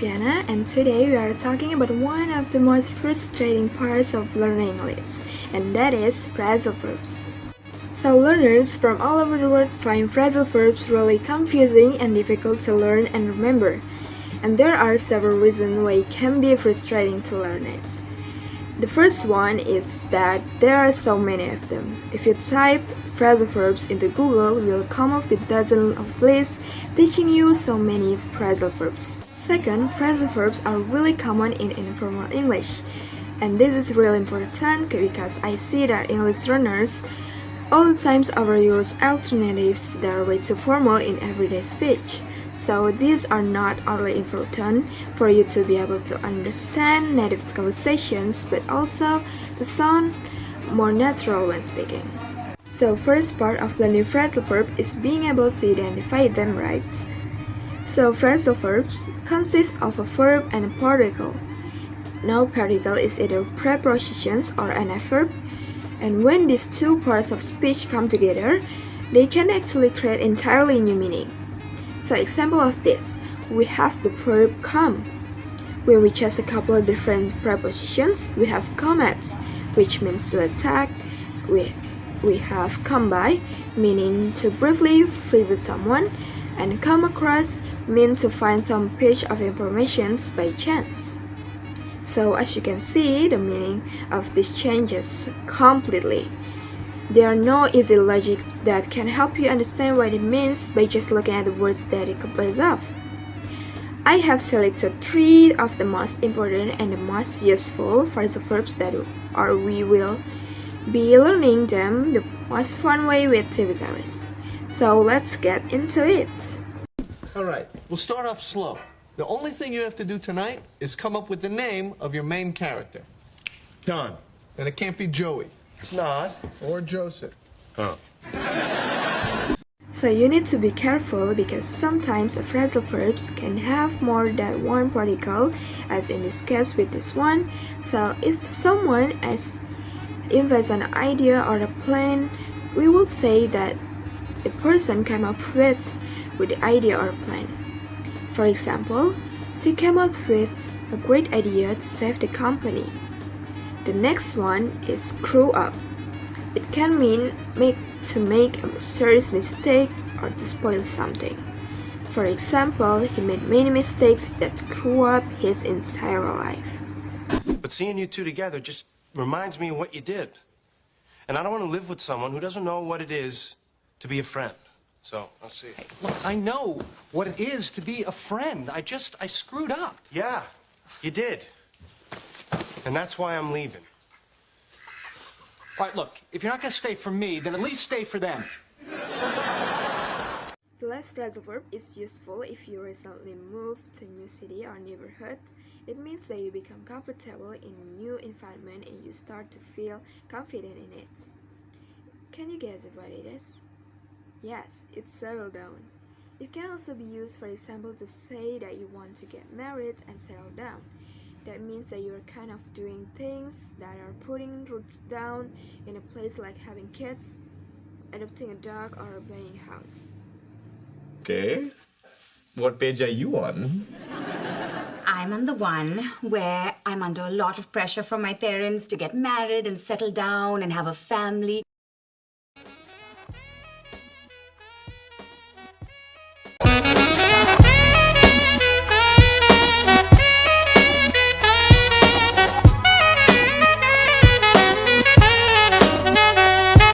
Deviyana, and today we are talking about one of the most frustrating parts of learning English, and that is phrasal verbs. So learners from all over the world find phrasal verbs really confusing and difficult to learn and remember. And there are several reasons why it can be frustrating to learn it. The first one is that there are so many of them. If you type phrasal verbs into Google, you will come up with dozens of lists teaching you so many phrasal verbs. Second, phrasal verbs are really common in informal English. And this is really important because I see that English learners all the times overuse alternatives that are way too formal in everyday speech. So these are not only important for you to be able to understand native conversations, but also to sound more natural when speaking. So first part of learning phrasal verb is being able to identify them, right? So phrasal verbs consist of a verb and a particle. Now particle is either prepositions or an adverb, and when these two parts of speech come together, they can actually create entirely new meaning. So example of this, we have the verb come. When we choose a couple of different prepositions, we have come at, which means to attack. We have come by, meaning to briefly visit someone, and come across means to find some piece of information by chance. So as you can see, the meaning of this changes completely. There are no easy logic that can help you understand what it means by just looking at the words that it comprises of. I have selected 3 of the most important and the most useful phrasal verbs that we will be learning them the most fun way with TV series. So let's get into it. Alright, we'll start off slow. The only thing you have to do tonight is come up with the name of your main character. Done. And it can't be Joey. It's not. Or Joseph. Oh. So you need to be careful because sometimes phrasal verbs can have more than one particle, as in this case with this one. So if someone invents an idea or a plan, we would say that the person came up with the idea or plan. For example, she came up with a great idea to save the company. The next one is screw up. It can mean to make a serious mistake or to spoil something. For example, he made many mistakes that screw up his entire life. But seeing you two together just reminds me of what you did. And I don't want to live with someone who doesn't know what it is to be a friend. So, let's see. Hey, look, I know what it is to be a friend. I screwed up. Yeah, you did. And that's why I'm leaving. All right, look, if you're not going to stay for me, then at least stay for them. The last phrasal verb is useful if you recently moved to a new city or neighborhood. It means that you become comfortable in a new environment and you start to feel confident in it. Can you guess what it is? Yes, it's settle down. It can also be used, for example, to say that you want to get married and settle down. That means that you're kind of doing things that are putting roots down in a place like having kids, adopting a dog, or buying a house. Okay. What page are you on? I'm on the one where I'm under a lot of pressure from my parents to get married and settle down and have a family.